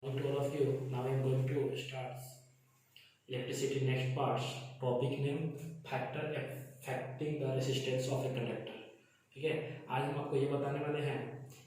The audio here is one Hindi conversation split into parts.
Morning to all of you. Now I am going to start electricity next parts. Topic name factor affecting the resistance of a conductor. ठीक है, आज हम आपको ये बताने वाले हैं।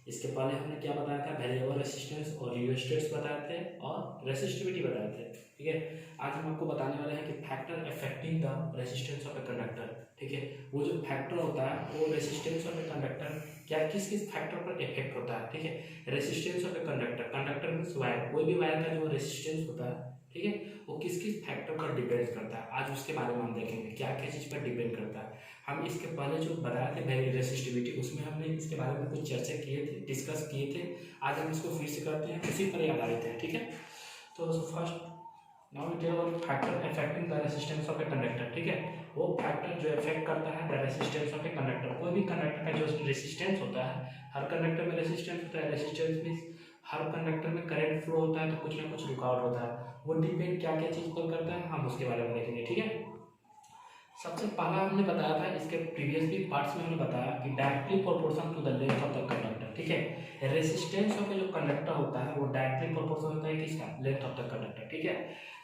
इसके पहले हमने क्या बताया था, वेरिएबल रेसिस्टेंस और रियोस्टेट्स बताए थे और रेसिस्टिविटी बताए थे। ठीक है, आज हम आपको बताने वाले हैं कि factor affecting the resistance of a conductor. ठीक है, वो जो फैक्टर होता है वो रेसिस्टेंस ऑफ ए कंडक्टर क्या किस किस फैक्टर पर इफेक्ट होता है। ठीक है, resistance of a conductor, conductor means wire, कोई भी वायर का जो रेसिस्टेंस होता है, ठीक है, वो किस किस फैक्टर पर डिपेंड करता है। आज उसके बारे में हम देखेंगे क्या क्या चीज़ पर डिपेंड करता है। हम इसके पहले जो बताए थे वेरी रेसिस्टिविटी, उसमें हमने इसके बारे में कुछ चर्चा किए थे, डिस्कस किए थे। आज हम इसको फिर से करते हैं, उसी पर आधारित है। ठीक है, तो first now we tell about factor affecting the resistance of a conductor. ठीक है, वो फैक्टर जो इफेक्ट करता है the resistance of a conductor. कोई भी कंडक्टर का जो रेसिस्टेंस होता है, हर कंडक्टर में रेसिस्टेंस होता है। रेसिस्टेंस मीन्स हर कंडक्टर में करंट फ्लो होता है तो कुछ ना कुछ रुकावट होता है। वो डिपेंड क्या क्या चीज़ पर करता है, हम उसके बारे में देखेंगे। ठीक है, सबसे पहला हमने बताया था, इसके प्रीवियस भी पार्ट्स में हमने बताया कि directly proportion to the length of the conductor. ठीक है, रेसिस्टेंस ऑफ जो कंडक्टर होता है वो डायरेक्टली प्रोपोर्शन होता है किसका, लेंथ ऑफ द कंडक्टर। ठीक है,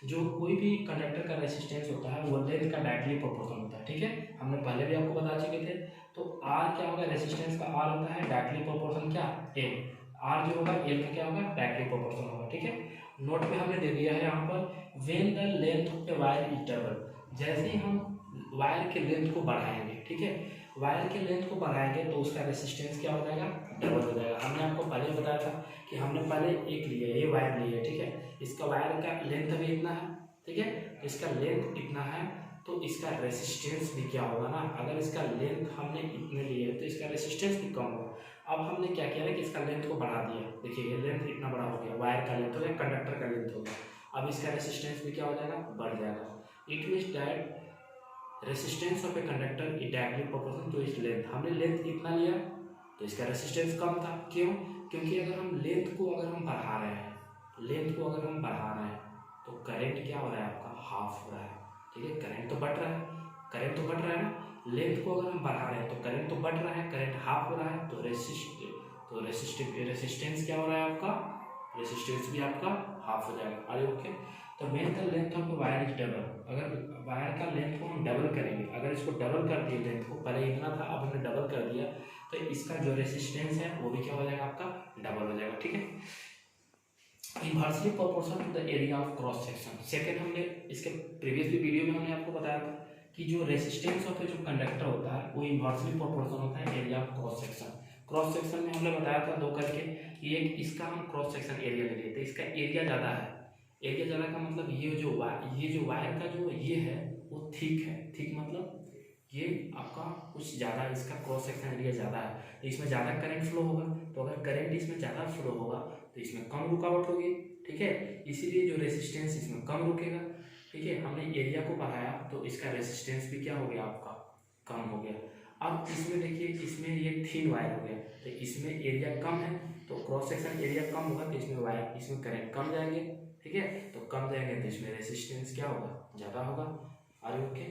जो कोई भी कंडक्टर का रेसिस्टेंस होता है वो लेंथ का डायरेक्टली प्रोपोर्शन होता है। ठीक है, हमने पहले भी आपको बता चुके थे। तो आर क्या होगा, रेसिस्टेंस का आर होता है डायरेक्टली प्रोपोर्शन क्या, एल। आर जो होगा एल का क्या होगा, डायरेक्टली प्रोपोर्शन होगा। ठीक है, नोट में हमने दे दिया है यहाँ पर, when the length of the wire is double, जैसे ही हम वायर के लेंथ को बढ़ाएंगे, ठीक है, वायर के लेंथ को बढ़ाएंगे तो उसका रेसिस्टेंस क्या हो जाएगा, डबल हो जाएगा। हमने आपको पहले बताया था कि हमने पहले एक लिया, ये वायर लिया, ठीक है, इसका वायर का लेंथ भी इतना है, ठीक है, इसका लेंथ इतना है तो इसका रेसिस्टेंस भी क्या होगा ना, अगर इसका लेंथ हमने इतने लिए तो इसका रेसिस्टेंस भी कम होगा। अब हमने क्या किया है कि इसका लेंथ को बढ़ा दिया, देखिए ये लेंथ इतना बड़ा हो गया, वायर का लेंथ हो गया, कंडक्टर का लेंथ हो गया, अब इसका रेसिस्टेंस भी क्या हो जाएगा, बढ़ जाएगा। It means that resistance of a conductor is directly proportional to its length. हमने लेंथ इतना लिया तो इसका रेसिस्टेंस कम था, क्यों, क्योंकि अगर हम लेंथ को अगर हम बढ़ा रहे हैं, लेंथ को अगर हम बढ़ा रहे हैं तो करंट क्या हो रहा है आपका, हाफ हो रहा है। ठीक है, करंट तो बढ़ रहा है, करंट तो बढ़ रहा है ना, लेंथ को अगर हम बढ़ा रहे हैं तो करंट तो बढ़ रहा है, करंट हाफ हो रहा है, तो रेसिस्टेंस क्या हो रहा है आपका, रेसिस्टेंस भी आपका हाफ हो जाएगा। आर ओके, तो main the length of wire is double, अगर वायर का लेंथ को हम डबल करेंगे, अगर इसको डबल कर दिए, लेंथ को पहले इतना था अब हमने डबल कर दिया, तो इसका जो रेसिस्टेंस है वो भी क्या हो जाएगा आपका, डबल हो जाएगा। ठीक है, inversely proportional to the area of cross section. Second, हमने इसके प्रीवियस भी वीडियो में हमने आपको बताया था कि जो रेसिस्टेंस ऑफ जो कंडक्टर होता है वो इनवर्सली प्रोपोर्शनल होता है area of cross section. Cross section में हमने बताया था दो करके कि एक इसका हम क्रॉस सेक्शन एरिया ले लिए, तो इसका एरिया ज़्यादा है। एरिया ज़्यादा का मतलब ये जो वायर का जो ये है वो थिक है, थिक मतलब ये आपका कुछ ज़्यादा, इसका क्रॉस सेक्शन एरिया ज़्यादा है, तो इसमें ज़्यादा करंट फ्लो होगा, तो अगर करंट इसमें ज़्यादा फ्लो होगा तो इसमें कम रुकावट होगी। ठीक है, इसीलिए जो रेसिस्टेंस इसमें कम रुकेगा। ठीक है, हमने एरिया को बढ़ाया तो इसका रेसिस्टेंस भी क्या हो गया आपका, कम हो गया। अब इसमें देखिए, इसमें ये थिन वायर हो गया, तो इसमें एरिया कम है तो क्रॉस सेक्शन एरिया कम होगा, तो इसमें वायर, इसमें करंट कम जाएंगे। ठीक है, तो कम जाएंगे तो इसमें रेसिस्टेंस क्या होगा, ज़्यादा होगा। आर ओके,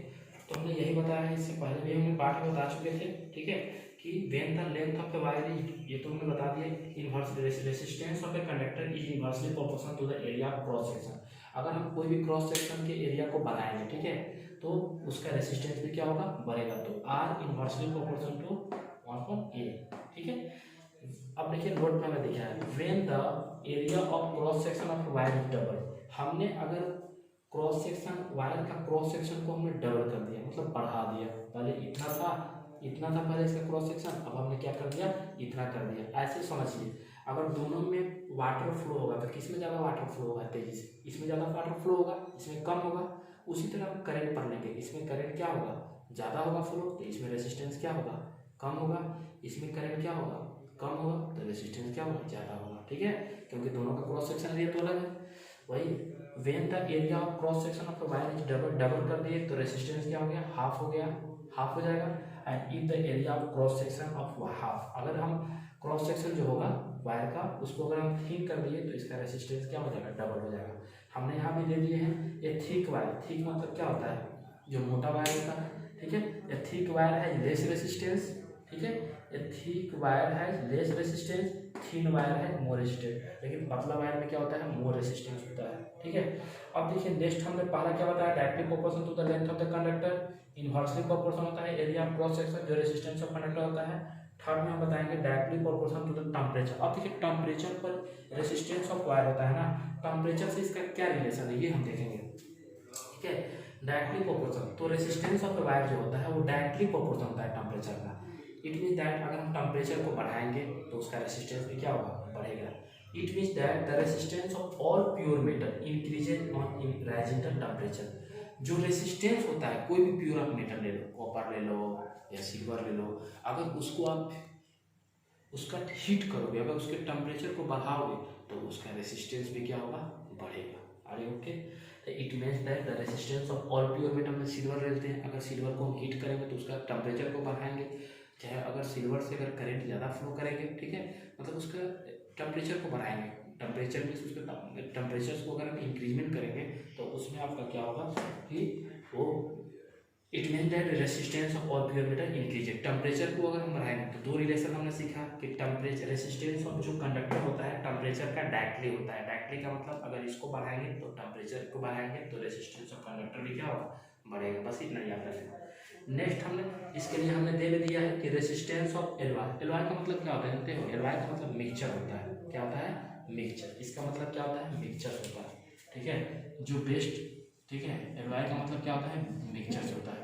तो हमने यही बताया है, इससे पहले भी हमने पार्ट में बता चुके थे। ठीक है, कि when the length of the wire is, ये तो हमने बता दिया, inverse resistance of a conductor is inversely proportional to the area of cross section. अगर हम कोई भी क्रॉस सेक्शन के एरिया को बढ़ाएंगे, ठीक है, तो उसका रेसिस्टेंस भी क्या होगा, बढ़ेगा, तो are inversely proportional to 1/A। ठीक है, अब देखिए नोट में हमें दिखा है, when the area of cross section of wire is double. हमने अगर क्रॉस सेक्शन, वायर का क्रॉस सेक्शन को हमने डबल कर दिया, मतलब बढ़ा दिया, पहले इतना था पहले इसका क्रॉस सेक्शन, अब हमने क्या कर दिया, इतना कर दिया। ऐसे समझिए, अगर दोनों में वाटर फ्लो होगा तो किसमें ज़्यादा वाटर फ्लो होगा, तेजी से, इसमें ज़्यादा वाटर फ्लो होगा, इसमें कम होगा। उसी तरह हम करंट पढ़ लेंगे, इसमें करंट क्या होगा, ज़्यादा होगा फ्लो, तो इसमें रेसिस्टेंस क्या होगा, कम होगा। इसमें करंट क्या होगा, कम होगा, तो रेसिस्टेंस क्या होगा, ज़्यादा होगा। ठीक है, क्योंकि दोनों का क्रॉस सेक्शन एरिया तो अलग है। वही when the area of cross section of the wire is double कर दिए तो रेसिस्टेंस क्या हो गया, हाफ हो गया, हाफ हो जाएगा। And if the area of cross section of half, अगर हम क्रॉस सेक्शन जो होगा वायर का उसको अगर हम थिक कर दिए तो इसका रेसिस्टेंस क्या हो जाएगा, डबल हो जाएगा। हमने यहाँ भी दे दिए हैं ये थिक वायर, थिक मतलब क्या होता है, जो मोटा वायर होता है। ठीक है, ये थिक वायर है लेस रेसिस्टेंस, ठीक है, ए thick wire has less resistance, thin wire है मोर रेजिस्टेंट, लेकिन पतला वायर में क्या होता है मोर रेजिस्टेंस होता है। ठीक है, अब देखिए नेक्स्ट हमने पहला क्या बताया, directly proportional to the length of the conductor, inversely proportional होता है एरिया ऑफ क्रॉस सेक्शन जो रेजिस्टेंस ऑफ कंडक्टर होता है। थर्ड में हम बताएंगे directly proportional to the temperature. अब देखिए टेम्परेचर पर रेजिस्टेंस ऑफ वायर होता है ना, टेम्परेचर से इसका क्या रिलेशन है ये हम देखेंगे। ठीक है, डायरेक्टली प्रोपोर्शनल तो रेजिस्टेंस ऑफ वायर जो होता है वो डायरेक्टली प्रोपोर्शनल होता है टेम्परेचर का। इट मीन्स दैट अगर हम टेम्परेचर को बढ़ाएंगे तो उसका रेजिस्टेंस भी क्या होगा, बढ़ेगा। It means that the resistance of all pure metal increases on rising the temperature. जो रेजिस्टेंस होता है कोई भी प्योर आप मेटल ले लो, कॉपर ले लो या सिल्वर ले लो, अगर उसको आप उसका हीट करोगे, अगर उसके टेम्परेचर को बढ़ाओगे तो उसका रेजिस्टेंस भी क्या होगा, बढ़ेगा। Are you okay? It means that the resistance of all pure metal में सिल्वर लेते हैं, अगर सिल्वर को हम हीट करेंगे तो उसका टेम्परेचर को बढ़ाएंगे, चाहे अगर सिल्वर से अगर करंट ज़्यादा फ्लो करेंगे, ठीक है, मतलब उसका टेम्परेचर को बढ़ाएंगे। टेम्परेचर में उसका टेम्परेचर को अगर हम इंक्रीजमेंट करेंगे तो उसमें आपका क्या होगा कि वो it mean that resistance of all pure metal increase. Temperature को अगर हम बढ़ाएंगे तो दो रिलेशन हमने सीखा कि टेम्परेचर रेजिस्टेंस ऑफ जो कंडक्टर होता है टेम्परेचर का डायरेक्टली होता है। डायरेक्टली का मतलब अगर इसको बढ़ाएंगे तो टेम्परेचर को बढ़ाएंगे तो रेजिस्टेंस ऑफ कंडक्टर भी क्या होगा, बढ़ेगा। बस इतना याद रखें। नेक्स्ट हमने इसके लिए हमने दे दिया है कि रेजिस्टेंस ऑफ एलवाई। एलवाई का मतलब क्या होता है जानते हो? एलवाई का मतलब मिक्सचर होता है। क्या होता है? मिक्सचर। इसका मतलब क्या होता है? मिक्सचर होता है। ठीक है, जो बेस्ट, ठीक है, एलवाई का मतलब क्या होता है? मिक्सचर होता है।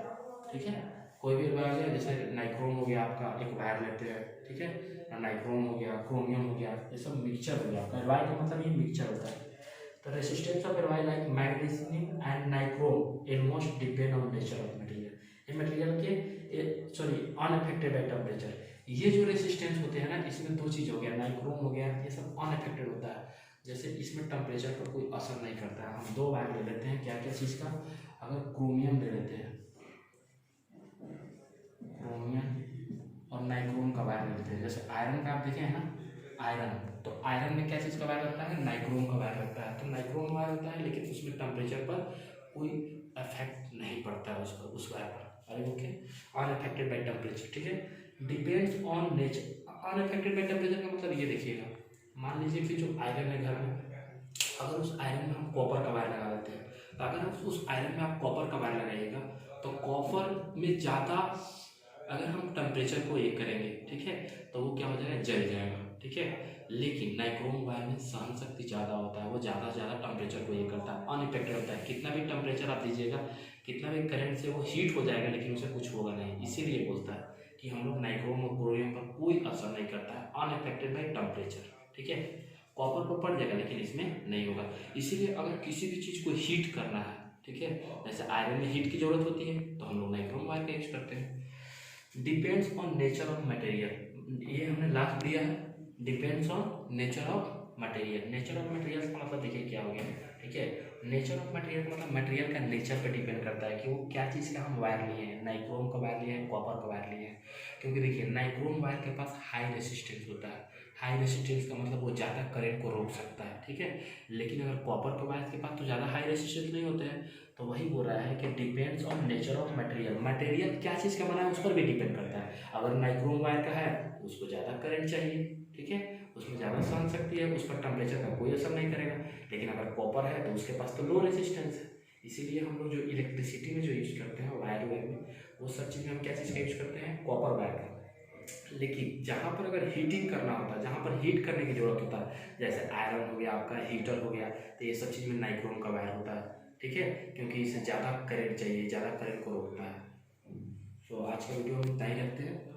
ठीक है, कोई भी एलवाई है जैसे नाइक्रोम हो गया आपका, एक वायर लेते हैं, ठीक है, नाइक्रोम हो गया, क्रोमियम हो गया, ये सब मिक्सचर हो गया आपका। एलवाई का मतलब ये मिक्सचर होता है। तो resistance of alloy like magnesium and nichrome almost depend on nature of material. ये मटेरियल के अनअफेक्टेड बाय टेम्परेचर। ये जो रेजिस्टेंस होते हैं ना, इसमें दो चीज़ हो गया, नाइक्रोम हो गया, ये सब अनअफेक्टेड होता है। जैसे इसमें टेम्परेचर पर कोई असर नहीं करता है। हम दो वायर ले लेते हैं, क्या क्या चीज़ का, अगर क्रोमियम ले लेते हैं, क्रोमियम और नाइक्रोम का वायर ले लेते हैं। जैसे आयरन का आप देखें ना, आयरन, तो आयरन में क्या चीज़ का वायर लगता है? नाइक्रोम का वायर लगता है। तो नाइक्रोम वायर होता है, लेकिन उसमें टेम्परेचर पर कोई इफेक्ट नहीं पड़ता है उस पर, उस वायर पर। अरे ओके, अनअफेक्टेड बाय टेम्परेचर। ठीक है, depends on nature. Unaffected by temperature का मतलब ये देखिएगा, मान लीजिए कि जो आयरन है घर में, अगर उस आयरन में हम कॉपर का वायर लगा देते हैं, तो अगर उस आयरन में आप कॉपर का वायर लगाइएगा तो कॉपर में ज़्यादा अगर हम टेम्परेचर को ये करेंगे, ठीक है, तो वो क्या हो जाएगा, जल जाएगा। ठीक है, लेकिन नाइक्रोम वायर में सहन शक्ति ज़्यादा होता है, वो ज़्यादा टेम्परेचर को ये करता है, अनइफेक्टेड होता है। कितना भी टेम्परेचर आप दीजिएगा, कितना भी करंट से वो हीट हो जाएगा, लेकिन उसे कुछ होगा नहीं। इसीलिए बोलता है कि हम लोग नाइक्रोम और क्रोमियम पर कोई असर नहीं करता है, अनइफेक्टेड बाई टेम्परेचर। ठीक है, कॉपर पर पड़ जाएगा लेकिन इसमें नहीं होगा। इसीलिए अगर किसी भी चीज़ को हीट करना है, ठीक है, जैसे आयरन में हीट की जरूरत होती है, तो हम लोग नाइक्रोम वायर का यूज करते हैं। Depends on nature of material, ये हमने लास्ट दिया है, depends on nature of material. Nature of material का मतलब देखिए क्या हो गया, ठीक है, नेचर ऑफ मटेरियल मतलब मटेरियल का नेचर पे डिपेंड करता है कि वो क्या चीज़ का हम वायर लिए हैं, नाइक्रोम का वायर लिए हैं, कॉपर का वायर लिए हैं। क्योंकि देखिए नाइक्रोम वायर के पास हाई रेसिस्टेंस होता है। हाई रेसिस्टेंस का मतलब वो ज़्यादा करंट को रोक सकता है। ठीक है, लेकिन अगर कॉपर के वायर के पास तो ज़्यादा हाई रेसिस्टेंस नहीं होते हैं। तो वही बोल रहा है कि depends on nature of material. Material क्या चीज़ का बना है उस पर भी डिपेंड करता है। अगर नाइक्रोम वायर का है तो उसको ज़्यादा करंट चाहिए, ठीक है, उसमें ज़्यादा सहन शक्ति है, उस पर टेम्परेचर का कोई असर नहीं करेगा। लेकिन अगर कॉपर है तो उसके पास तो लो रेजिस्टेंस है। इसीलिए हम लोग जो इलेक्ट्रिसिटी में जो यूज़ करते हैं वायर में, वो सब चीज़ में हम क्या चीज़ का यूज़ करते हैं, कॉपर वायर का। लेकिन जहाँ पर अगर हीटिंग करना होता है, जहाँ पर हीट करने की जरूरत होता है, जैसे आयरन हो गया आपका, हीटर हो गया, तो ये सब चीज़ में नाइक्रोम का वायर होता है। ठीक है, क्योंकि इसे ज़्यादा करंट चाहिए, ज़्यादा करंट को रोकता है। तो आज का वीडियो हम इतना ही रखते हैं।